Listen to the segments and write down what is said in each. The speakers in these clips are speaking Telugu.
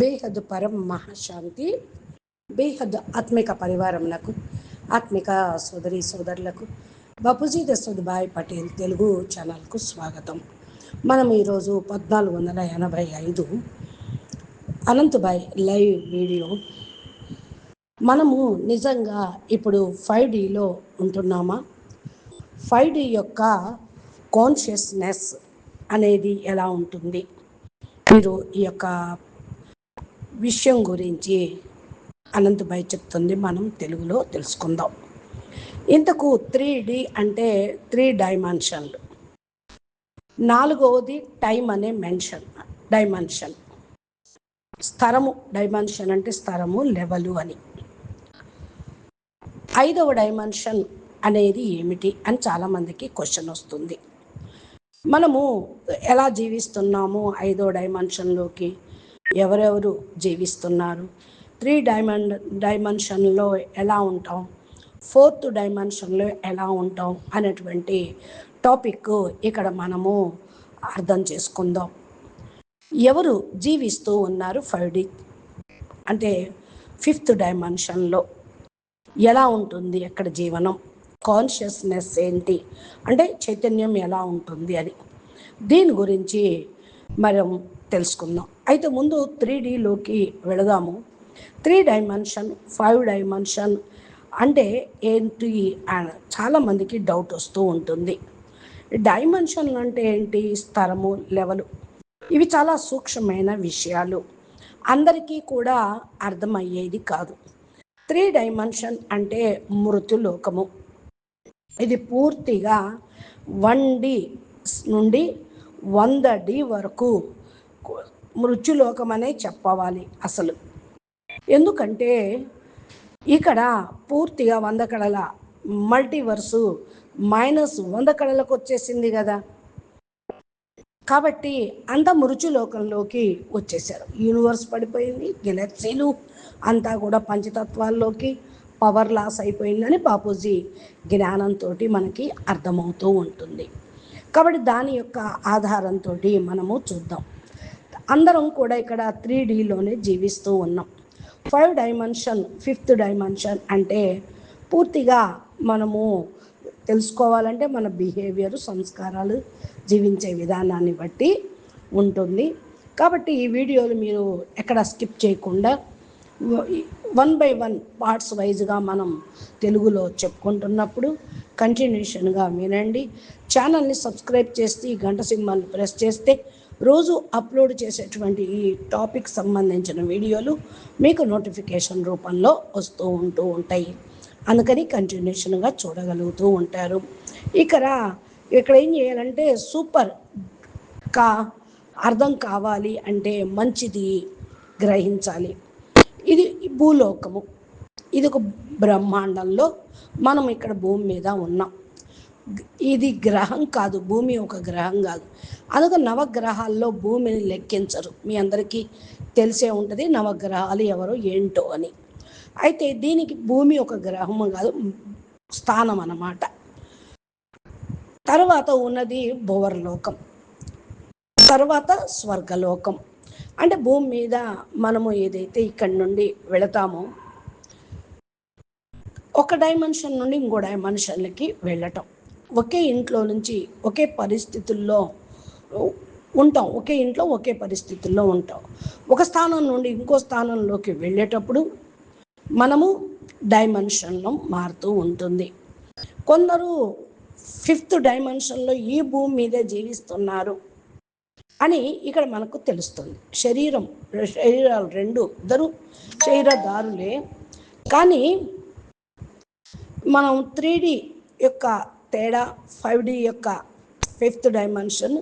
బేహద్ పరం మహాశాంతి. బేహద్ ఆత్మిక పరివారములకు, ఆత్మిక సోదరి సోదరులకు బాపూజీ దశరథభాయ్ పటేల్ తెలుగు ఛానల్కు స్వాగతం. మనం ఈరోజు 1485 అనంతభాయ్ లైవ్ వీడియో. మనము నిజంగా ఇప్పుడు 5Dలో ఉంటున్నామా? 5D యొక్క కాన్షియస్నెస్ అనేది ఎలా ఉంటుంది? మీరు ఈ యొక్క విషయం గురించి అనంతభాయ్ చెప్తుంది, మనం తెలుగులో తెలుసుకుందాం. ఇంతకు 3D అంటే 3 డైమెన్షన్లు. నాలుగవది టైం అనే డైమెన్షన్. స్థరము డైమెన్షన్ అంటే స్థరము, లెవెలు అని. ఐదవ డైమెన్షన్ అనేది ఏమిటి అని చాలామందికి క్వశ్చన్ వస్తుంది. మనము ఎలా జీవిస్తున్నాము? ఐదో డైమెన్షన్లోకి ఎవరెవరు జీవిస్తున్నారు? 3 డైమెన్షన్లో ఎలా ఉంటాం? 4th డైమెన్షన్లో ఎలా ఉంటాం అనేటువంటి టాపిక్ ఇక్కడ మనము అర్థం చేసుకుందాం. ఎవరు జీవిస్తూ ఉన్నారు 5D అంటే 5th డైమెన్షన్లో ఎలా ఉంటుంది అక్కడ జీవనం? కాన్షియస్నెస్ ఏంటి అంటే చైతన్యం ఎలా ఉంటుంది అని దీని గురించి మనం తెలుసుకుందాం. అయితే ముందు 3Dలోకి వెళదాము. 3 డైమెన్షన్ 5 డైమెన్షన్ అంటే ఏంటి అని చాలామందికి డౌట్ వస్తూ ఉంటుంది. డైమెన్షన్ అంటే ఏంటి? స్థరము, లెవెలు, ఇవి చాలా సూక్ష్మమైన విషయాలు, అందరికీ కూడా అర్థమయ్యేది కాదు. 3 డైమెన్షన్ అంటే మృత్యులోకము. ఇది పూర్తిగా 1D నుండి 100D వరకు మృత్యులోకం అనే చెప్పవాలి అసలు. ఎందుకంటే ఇక్కడ పూర్తిగా 100 కళల మల్టీవర్సు -100 కళలకు వచ్చేసింది కదా. కాబట్టి అంత మృత్యులోకంలోకి వచ్చేసారు. యూనివర్స్ పడిపోయింది, గెలాక్సీలు అంతా కూడా పంచతత్వాల్లోకి పవర్ లాస్ అయిపోయిందని బాపూజీ జ్ఞానంతో మనకి అర్థమవుతూ ఉంటుంది. కాబట్టి దాని యొక్క ఆధారంతో మనము చూద్దాం. అందరం కూడా ఇక్కడ 3Dలోనే జీవిస్తూ ఉన్నాం. 5 డైమెన్షన్ 5th డైమెన్షన్ అంటే పూర్తిగా మనము తెలుసుకోవాలంటే మన బిహేవియర్, సంస్కారాలు, జీవించే విధానాన్ని బట్టి ఉంటుంది. కాబట్టి ఈ వీడియోలు మీరు ఎక్కడ స్కిప్ చేయకుండా 1 by 1 పార్ట్స్ వైజ్గా మనం తెలుగులో చెప్పుకుంటున్నప్పుడు కంటిన్యూషన్గా వినండి. ఛానల్ని సబ్స్క్రైబ్ చేసి గంట సింబల్ని ప్రెస్ చేస్తే రోజు అప్లోడ్ చేసేటువంటి ఈ టాపిక్ సంబంధించిన వీడియోలు మీకు నోటిఫికేషన్ రూపంలో వస్తూ ఉంటాయి. అందుకని కంటిన్యూషన్గా చూడగలుగుతూ ఉంటారు. ఇక్కడ ఏం చేయాలంటే సూపర్గా అర్థం కావాలి అంటే మంచిది గ్రహించాలి. ఇది భూలోకము, ఇది ఒక బ్రహ్మాండంలో మనం ఇక్కడ భూమి మీద ఉన్నాం. ఇది గ్రహం కాదు, భూమి ఒక గ్రహం కాదు. అందుకే నవగ్రహాల్లో భూమిని లెక్కించరు. మీ అందరికీ తెలిసే ఉంటుంది నవగ్రహాలు ఎవరో ఏంటో అని. అయితే దీనికి భూమి ఒక గ్రహం కాదు, స్థానం అన్నమాట. తర్వాత ఉన్నది భువర్లోకం, తర్వాత స్వర్గలోకం. అంటే భూమి మీద మనము ఏదైతే ఇక్కడి నుండి వెళతామో ఒక డైమెన్షన్ నుండి ఇంకో డైమెన్షన్లకి వెళ్ళటం, ఒకే ఇంట్లో నుంచి ఒకే పరిస్థితుల్లో ఉంటాం, ఒకే ఇంట్లో ఒకే పరిస్థితుల్లో ఉంటాం. ఒక స్థానం నుండి ఇంకో స్థానంలోకి వెళ్ళేటప్పుడు మనము డైమెన్షన్లో మారుతూ ఉంటుంది. కొందరు 5th డైమెన్షన్లో ఈ భూమి మీదే జీవిస్తున్నారు అని ఇక్కడ మనకు తెలుస్తుంది. శరీరాలు రెండు, ఇద్దరు శరీరదారులే. కానీ మనం 3D యొక్క తేడా, 5D యొక్క 5th డైమెన్షన్,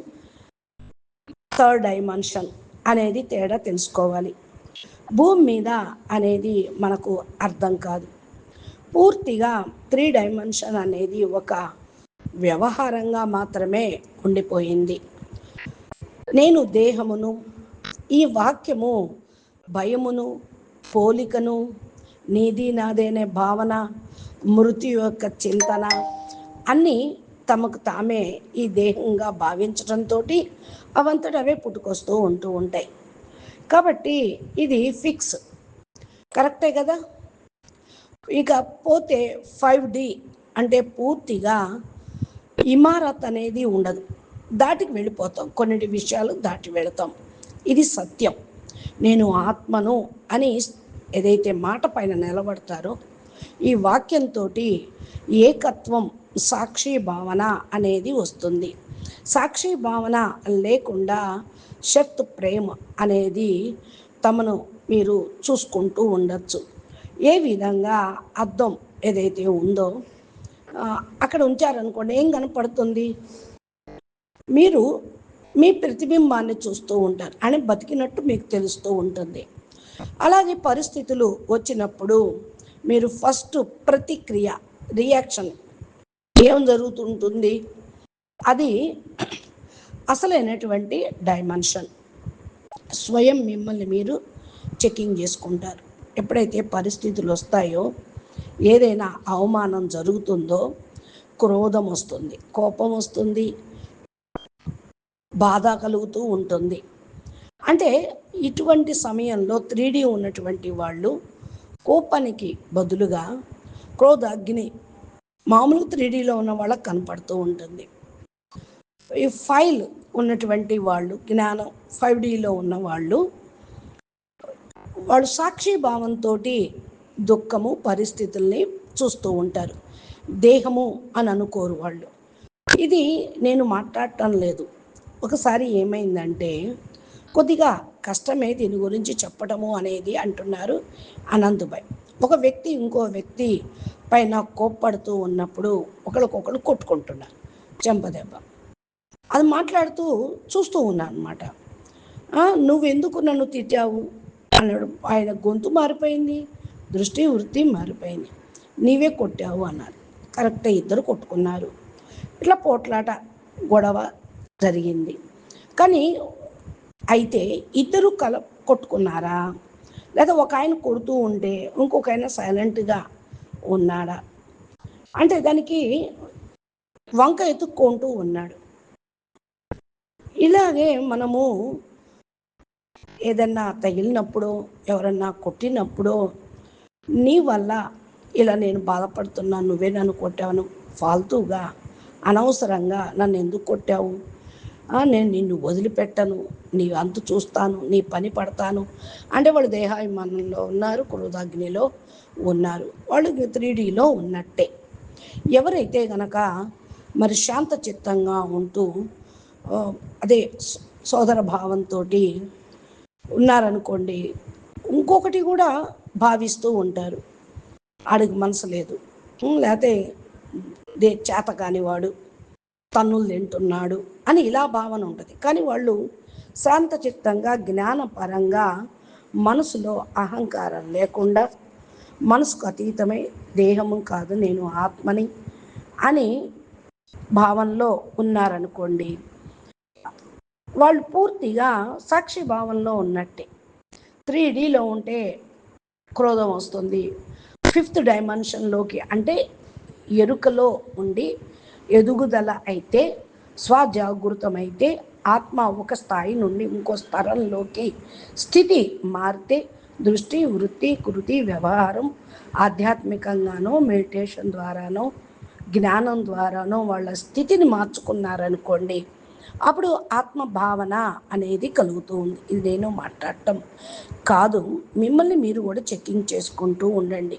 3rd డైమెన్షన్ అనేది తేడా తెలుసుకోవాలి. భూమి మీద అనేది మనకు అర్థం కాదు. పూర్తిగా 3 డైమెన్షన్ అనేది ఒక వ్యవహారంగా మాత్రమే ఉండిపోయింది. నేను దేహమును, ఈ వాక్యము భయమును, పోలికను, నీది నాదేనే భావన, మృత్యు యొక్క చింతన అన్నీ తమకు తామే ఈ దేహంగా భావించడంతో అవంతట అవే పుట్టుకొస్తూ ఉంటాయి. కాబట్టి ఇది ఫిక్స్, కరెక్టే కదా. ఇక పోతే 5D అంటే పూర్తిగా ఇమారత్ అనేది ఉండదు, దాటికి వెళ్ళిపోతాం, కొన్ని విషయాలు దాటి వెళతాం. ఇది సత్యం. నేను ఆత్మను అని ఏదైతే మాట పైన నిలబడతారో ఈ వాక్యంతో ఏకత్వం, సాక్షి భావన అనేది వస్తుంది. సాక్షి భావన లేకుండా శక్తి ప్రేమ అనేది తమను మీరు చూసుకుంటూ ఉండొచ్చు. ఏ విధంగా అద్దం ఏదైతే ఉందో అక్కడ ఉంచారనుకోండి, ఏం కనపడుతుంది? మీరు మీ ప్రతిబింబాన్ని చూస్తూ ఉంటారు అని బతికినట్టు మీకు తెలుస్తూ ఉంటుంది. అలాగే పరిస్థితులు వచ్చినప్పుడు మీరు ఫస్ట్ ప్రతిక్రియ, రియాక్షన్ ఏం జరుగుతుంటుంది? అది అసలైనటువంటి డైమెన్షన్. స్వయం మిమ్మల్ని మీరు చెకింగ్ చేసుకుంటారు. ఎప్పుడైతే పరిస్థితులు వస్తాయో, ఏదైనా అవమానం జరుగుతుందో క్రోధం వస్తుంది, కోపం వస్తుంది, బాధ కలుగుతూ ఉంటుంది. అంటే ఇటువంటి సమయంలో 3D ఉన్నటువంటి వాళ్ళు కోపానికి బదులుగా క్రోధాగ్ని మామూలు 3Dలో ఉన్న వాళ్ళకి కనపడుతూ ఉంటుంది. ఈ ఫైల్ ఉన్నటువంటి వాళ్ళు, జ్ఞానం 5Dలో ఉన్న వాళ్ళు సాక్షి భావంతో దుఃఖము పరిస్థితుల్ని చూస్తూ ఉంటారు. దేహము అని అనుకోరు వాళ్ళు. ఇది నేను మాట్లాడటం లేదు. ఒకసారి ఏమైందంటే, కొద్దిగా కష్టమే దీని గురించి చెప్పటము అనేది అంటున్నారు అనంతభాయ్. ఒక వ్యక్తి ఇంకో వ్యక్తి పైన కోప్పడుతూ ఉన్నప్పుడు ఒకరికొకరు కొట్టుకుంటున్నారు, చెంపదెబ్బ. అది మాట్లాడుతూ చూస్తూ ఉన్నాను అనమాట. నువ్వెందుకు నన్ను తిట్టావు అన్నాడు. ఆయన గొంతు మారిపోయింది, దృష్టి వృత్తి మారిపోయింది. నీవే కొట్టావు అన్నారు. కరెక్టే, ఇద్దరు కొట్టుకున్నారు. ఇట్లా పోట్లాట గొడవ జరిగింది. కానీ అయితే ఇద్దరు కొట్టుకున్నారా, లేదా ఒక ఆయన కొడుతూ ఉంటే ఇంకొక ఆయన సైలెంట్గా ఉన్నాడా అంటే దానికి వంక ఎత్తుక్కుంటూ ఉన్నాడు. ఇలాగే మనము ఏదన్నా తగిలినప్పుడు, ఎవరన్నా కొట్టినప్పుడు, నీ వల్ల ఇలా నేను బాధపడుతున్నాను, నువ్వే నన్ను కొట్టాను, ఫాల్తూగా అనవసరంగా నన్ను ఎందుకు కొట్టావు, నేను నిన్ను వదిలిపెట్టను, నీ అంతు చూస్తాను, నీ పని పడతాను అంటే వాళ్ళు దేహాభిమానంలో ఉన్నారు, క్రోధాగ్నిలో ఉన్నారు, వాళ్ళు 3Dలో ఉన్నట్టే. ఎవరైతే గనక మరి శాంత చిత్తంగా ఉంటూ అదే సోదర భావంతో ఉన్నారనుకోండి, ఇంకొకటి కూడా భావిస్తూ ఉంటారు, ఆడికి మనసు లేదు, లేకపోతే చేత కానివాడు, తన్నులు తింటున్నాడు అని ఇలా భావన ఉంటుంది. కానీ వాళ్ళు శాంత చిత్తంగా జ్ఞానపరంగా మనసులో అహంకారం లేకుండా, మనసుకు అతీతమై దేహము కాదు నేను ఆత్మని అని భావనలో ఉన్నారనుకోండి, వాళ్ళు పూర్తిగా సాక్షి భావంలో ఉన్నట్టే. 3Dలో ఉంటే క్రోధం వస్తుంది, 5th డైమెన్షన్లోకి అంటే ఎరుకలో ఉండి ఎదుగుదల అయితే, స్వజాగృతమైతే, ఆత్మ ఒక స్థాయి నుండి ఇంకో స్థలంలోకి స్థితి మారితే, దృష్టి వృత్తి కృతి వ్యవహారం ఆధ్యాత్మికంగానో మెడిటేషన్ ద్వారానో జ్ఞానం ద్వారానో వాళ్ళ స్థితిని మార్చుకున్నారనుకోండి, అప్పుడు ఆత్మభావన అనేది కలుగుతూ ఉంది. ఇది నేను మాట్లాడటం కాదు, మిమ్మల్ని మీరు కూడా చెకింగ్ చేసుకుంటూ ఉండండి.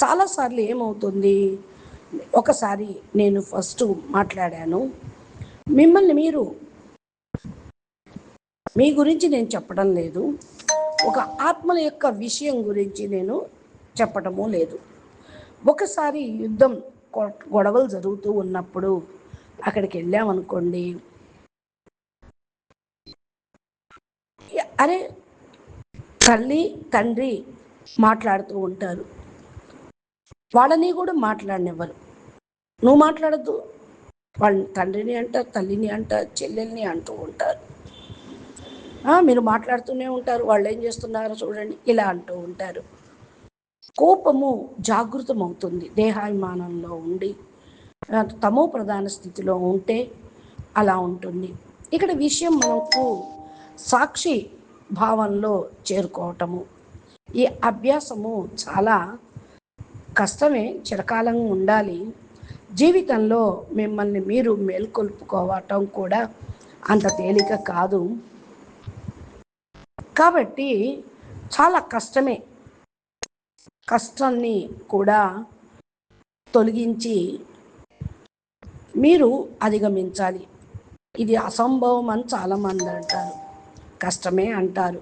చాలాసార్లు ఏమవుతుంది, ఒకసారి నేను ఫస్ట్ మాట్లాడాను, మిమ్మల్ని మీరు, మీ గురించి నేను చెప్పడం లేదు, ఒక ఆత్మల యొక్క విషయం గురించి నేను చెప్పటము లేదు. ఒకసారి యుద్ధం గొడవలు జరుగుతూ ఉన్నప్పుడు అక్కడికి వెళ్ళామనుకోండి, అరే తల్లి తండ్రి మాట్లాడుతూ ఉంటారు, వాళ్ళని కూడా మాట్లాడనివ్వరు. నువ్వు మాట్లాడద్దు, వాళ్ళని తండ్రిని అంటారు, తల్లిని అంటారు, చెల్లెల్ని అంటూ ఉంటారు. మీరు మాట్లాడుతూనే ఉంటారు, వాళ్ళు ఏం చేస్తున్నారో చూడండి ఇలా అంటూ ఉంటారు. కోపము జాగృతం అవుతుంది, దేహాభిమానంలో ఉండి తమో ప్రధాన స్థితిలో ఉంటే అలా ఉంటుంది. ఇక్కడ విషయం మనకు సాక్షి భావంలో చేరుకోవటము. ఈ అభ్యాసము చాలా కష్టమే, చిరకాలంగా ఉండాలి. జీవితంలో మిమ్మల్ని మీరు మేల్కొల్పుకోవటం కూడా అంత తేలిక కాదు. కాబట్టి చాలా కష్టమే. కష్టాన్ని కూడా తొలగించి మీరు అధిగమించాలి. ఇది అసంభవం అని చాలామంది అంటారు, కష్టమే అంటారు.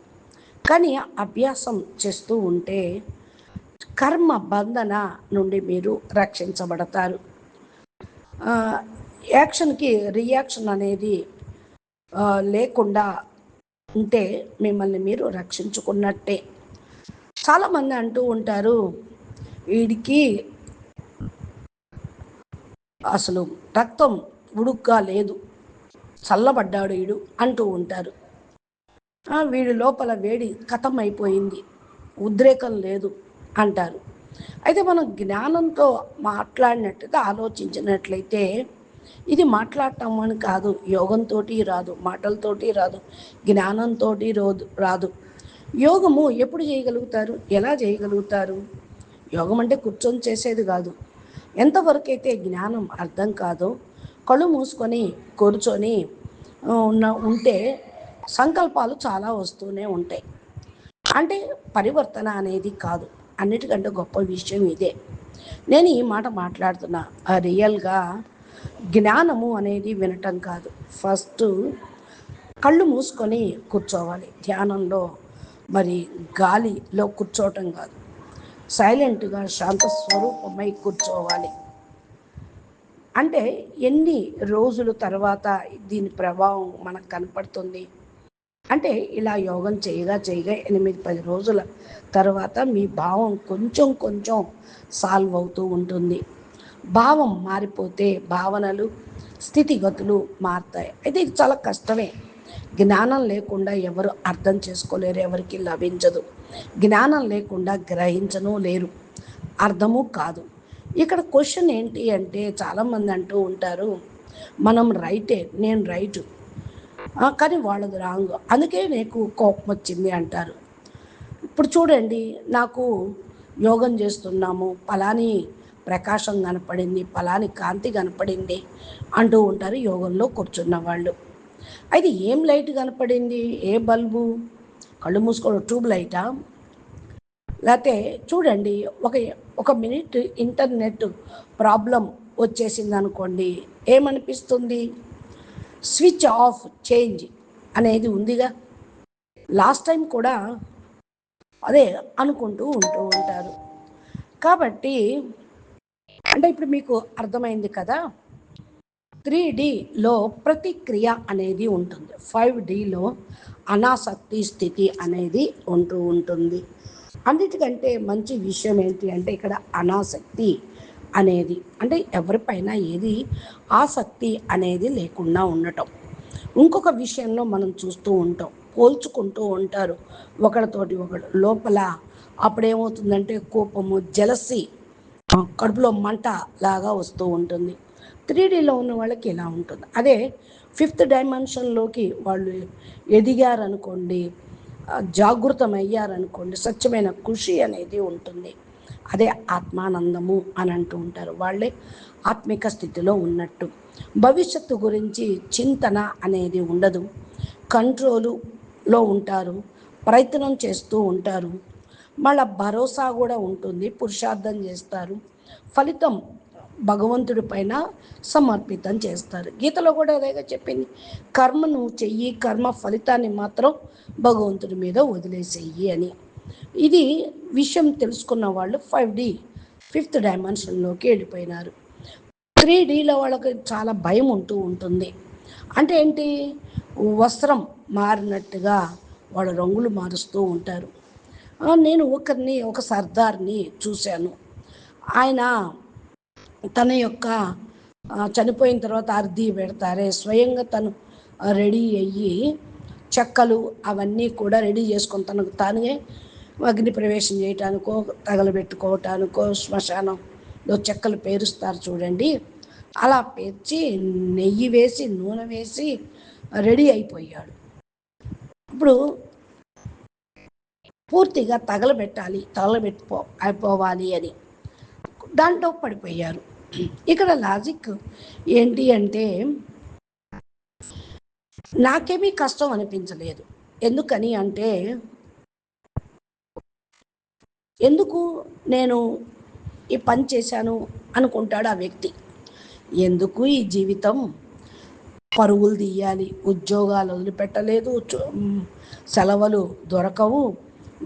కానీ అభ్యాసం చేస్తూ ఉంటే కర్మ బంధన నుండి మీరు రక్షించబడతారు. యాక్షన్కి రియాక్షన్ అనేది లేకుండా ఉంటే మిమ్మల్ని మీరు రక్షించుకున్నట్టే. చాలామంది అంటూ ఉంటారు, వీడికి అసలు రక్తం ఉడుగ్గా లేదు, చల్లబడ్డాడు వీడు అంటూ ఉంటారు. వీడి లోపల వేడి కథం అయిపోయింది, ఉద్రేకం లేదు అంటారు. అయితే మనం జ్ఞానంతో మాట్లాడినట్టుగా ఆలోచించినట్లయితే ఇది మాట్లాడటం అని కాదు, యోగంతో రాదు, మాటలతోటి రాదు, జ్ఞానంతో రాదు. యోగము ఎప్పుడు చేయగలుగుతారు, ఎలా చేయగలుగుతారు? యోగం అంటే కూర్చొని చేసేది కాదు. ఎంతవరకైతే జ్ఞానం అర్థం కాదో కళ్ళు మూసుకొని కూర్చొని ఉంటే సంకల్పాలు చాలా వస్తూనే ఉంటాయి. అంటే పరివర్తన అనేది కాదు. అన్నిటికంటే గొప్ప విషయం ఇదే. నేను ఈ మాట మాట్లాడుతున్నా రియల్గా జ్ఞానము అనేది వినటం కాదు. ఫస్ట్ కళ్ళు మూసుకొని కూర్చోవాలి ధ్యానంలో. మరి గాలిలో కూర్చోవటం కాదు, సైలెంట్గా శాంత స్వరూపమై కూర్చోవాలి. అంటే ఎన్ని రోజుల తర్వాత దీని ప్రభావం మనకు కనపడుతుంది అంటే ఇలా యోగం చేయగా 8-10 రోజుల తర్వాత మీ భావం కొంచెం సాల్వ్ అవుతూ ఉంటుంది. భావం మారిపోతే భావనలు స్థితిగతులు మారుతాయి. అయితే ఇది చాలా కష్టమే. జ్ఞానం లేకుండా ఎవరు అర్థం చేసుకోలేరు, ఎవరికి లభించదు. జ్ఞానం లేకుండా గ్రహించను లేరు, అర్థము కాదు. ఇక్కడ క్వశ్చన్ ఏంటి అంటే చాలామంది అంటూ ఉంటారు, మనం రైటే, నేను రైటు కానీ వాళ్ళది రాంగ్, అందుకే నీకు కోపం వచ్చింది అంటారు. ఇప్పుడు చూడండి, నాకు యోగం చేస్తున్నాము, పలాని ప్రకాశం కనపడింది, పలాని కాంతి కనపడింది అంటూ ఉంటారు యోగంలో కూర్చున్న వాళ్ళు. అయితే ఏం లైట్ కనపడింది, ఏ బల్బు? కళ్ళు మూసుకోవడం ట్యూబ్ లైటా? లేకపోతే చూడండి, ఒక మినిట్ ఇంటర్నెట్ ప్రాబ్లం వచ్చేసింది అనుకోండి, ఏమనిపిస్తుంది? స్విచ్ ఆఫ్ చేంజ్ అనేది ఉందిగా. లాస్ట్ టైం కూడా అదే అనుకుంటూ ఉంటారు. కాబట్టి అంటే ఇప్పుడు మీకు అర్థమైంది కదా, 3Dలో ప్రతిక్రియ అనేది ఉంటుంది, 5Dలో అనాసక్తి స్థితి అనేది ఉంటుంది. అన్నిటికంటే మంచి విషయం ఏంటి అంటే ఇక్కడ అనాసక్తి అనేది అంటే ఎవరిపైన ఏది ఆసక్తి అనేది లేకుండా ఉండటం. ఇంకొక విషయంలో మనం చూస్తూ ఉంటాం, పోల్చుకుంటూ ఉంటారు ఒకరితోటి ఒకడు లోపల. అప్పుడేమవుతుందంటే కోపము, జలసి, కడుపులో మంట లాగా వస్తూ ఉంటుంది. 3Dలో ఉన్న వాళ్ళకి ఇలా ఉంటుంది. అదే 5th డైమెన్షన్లోకి వాళ్ళు ఎదిగారనుకోండి, జాగృతమయ్యారనుకోండి, స్వచ్ఛమైన ఖుషి అనేది ఉంటుంది. అదే ఆత్మానందము అని అంటూ ఉంటారు. వాళ్ళే ఆత్మిక స్థితిలో ఉన్నట్టు. భవిష్యత్తు గురించి చింతన అనేది ఉండదు, కంట్రోలులో ఉంటారు, ప్రయత్నం చేస్తూ ఉంటారు, మళ్ళీ భరోసా కూడా ఉంటుంది, పురుషార్థం చేస్తారు, ఫలితం భగవంతుడి పైన సమర్పితం చేస్తారు. గీతలో కూడా అదేగా చెప్పింది, కర్మ నువ్వు చెయ్యి, కర్మ ఫలితాన్ని మాత్రం భగవంతుడి మీద వదిలేసేయి అని. ఇది విషయం తెలుసుకున్న వాళ్ళు 5th డైమెన్షన్లోకి వెళ్ళిపోయినారు. 3Dలో వాళ్ళకి చాలా భయం ఉంటుంది. అంటే ఏంటి, వస్త్రం మారినట్టుగా వాళ్ళు రంగులు మారుస్తూ ఉంటారు. నేను ఒక సర్దార్ని చూశాను. ఆయన తన యొక్క చనిపోయిన తర్వాత అర్ధి పెడతారే, స్వయంగా తను రెడీ అయ్యి చెక్కలు అవన్నీ కూడా రెడీ చేసుకొని తనకు తానే అగ్ని ప్రవేశం చేయటానికో తగలబెట్టుకోవటానికో శ్మశానంలో చెక్కలు పేరుస్తారు చూడండి, అలా పేర్చి నెయ్యి వేసి నూనె వేసి రెడీ అయిపోయాడు. ఇప్పుడు పూర్తిగా అయిపోవాలి అని దాంట్లో పడిపోయారు. ఇక్కడ లాజిక్ ఏంటి అంటే, నాకేమీ కష్టం అనిపించలేదు. ఎందుకని అంటే, ఎందుకు నేను ఈ పని చేశాను అనుకుంటాడు ఆ వ్యక్తి. ఎందుకు ఈ జీవితం, పరుగులు తీయాలి, ఉద్యోగాలు వదిలిపెట్టలేదు, సెలవులు దొరకవు,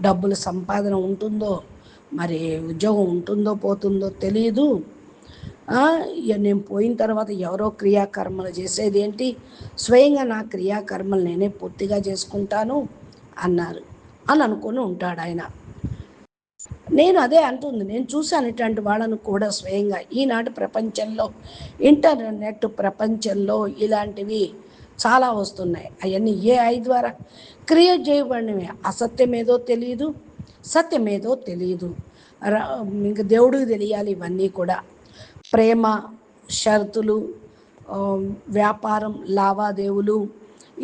డబ్బుల సంపాదన ఉంటుందో మరి ఉద్యోగం ఉంటుందో పోతుందో తెలియదు, నేను పోయిన తర్వాత ఎవరో క్రియాకర్మలు చేసేది ఏంటి, స్వయంగా నా క్రియాకర్మలు నేనే పూర్తిగా చేసుకుంటాను అని అనుకొని ఉంటాడు ఆయన. నేను అదే అంటుంది, నేను చూశాను ఇట్లాంటి వాళ్ళను కూడా స్వయంగా. ఈనాటి ప్రపంచంలో, ఇంటర్నెట్ ప్రపంచంలో ఇలాంటివి చాలా వస్తున్నాయి. అవన్నీ AI ద్వారా క్రియేట్ చేయబడినవి. అసత్యమేదో తెలియదు, సత్యమేదో తెలియదు. ఇంక దేవుడికి తెలియాలి ఇవన్నీ కూడా. ప్రేమ, షరతులు, వ్యాపారం, లావాదేవీలు,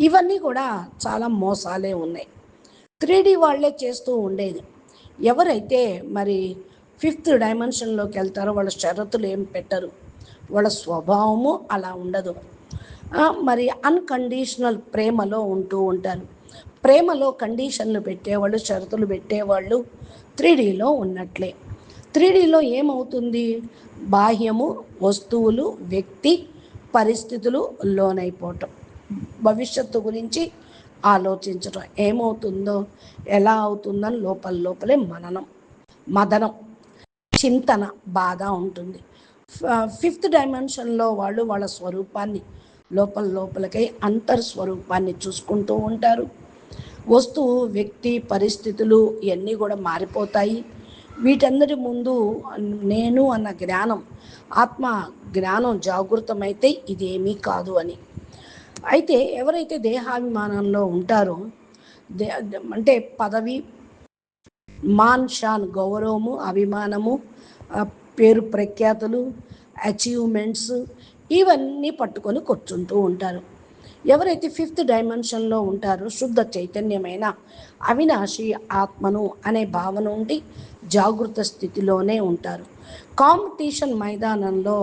ఇవన్నీ కూడా చాలా మోసాలే ఉన్నాయి. 3D వాళ్ళే చేస్తూ ఉండేది. ఎవరైతే మరి 5th డైమెన్షన్లోకి వెళ్తారో వాళ్ళ షరతులు ఏం పెట్టరు, వాళ్ళ స్వభావము అలా ఉండదు. మరి అన్కండిషనల్ ప్రేమలో ఉంటూ ఉంటారు. ప్రేమలో కండిషన్లు పెట్టేవాళ్ళు, షరతులు పెట్టేవాళ్ళు 3Dలో ఉన్నట్లే. 3Dలో ఏమవుతుంది, బాహ్యము, వస్తువులు, వ్యక్తి, పరిస్థితులు లోనైపోవటం, భవిష్యత్తు గురించి ఆలోచించడం, ఏమవుతుందో ఎలా అవుతుందని లోపలే మదనం, చింతన, బాధ ఉంటుంది. 5th డైమెన్షన్లో వాళ్ళు వాళ్ళ స్వరూపాన్ని లోపలకై అంతర్స్వరూపాన్ని చూసుకుంటూ ఉంటారు. వస్తువు, వ్యక్తి, పరిస్థితులు ఇవన్నీ కూడా మారిపోతాయి. వీటందరి ముందు నేను అన్న జ్ఞానం, ఆత్మ జ్ఞానం జాగృతమైతే ఇదేమీ కాదు అని. అయితే ఎవరైతే దేహాభిమానంలో ఉంటారో, అంటే పదవి, మాన్ షాన్, గౌరవము, అభిమానము, పేరు ప్రఖ్యాతులు, అచీవ్మెంట్స్, ఇవన్నీ పట్టుకొని కూర్చుంటూ ఉంటారు. ఎవరైతే 5th డైమెన్షన్లో ఉంటారో, శుద్ధ చైతన్యమైన అవినాశి ఆత్మను అనే భావన ఉండి జాగృత స్థితిలోనే ఉంటారు. కాంపిటీషన్ మైదానంలో